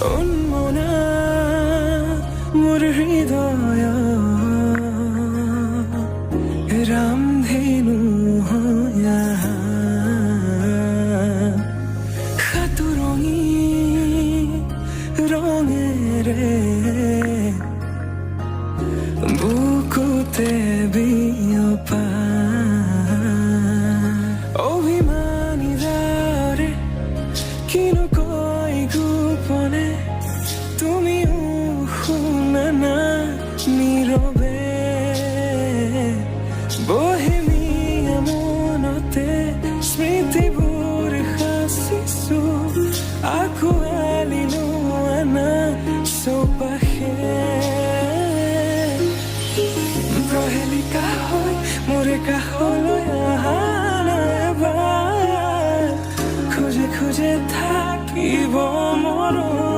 উন্মনা মোৰ হৃদয় ৰামধেনু হয়া সাতুৰঙি ৰঙেৰে বুকুতে বিয়পা অভিমানী দাৰে কিনো কৈ গোপনে তুমিও শুনা না নীৰৱে বহেমিয়া মনতে স্মৃতিবোৰ সাঁচিছো আঁকোৱালিলো আনা চৌপাশে প্ৰহেলিকা হৈ মোৰে কাষলৈ আহা এবাৰ খোজে খোজে থাকিব মৰম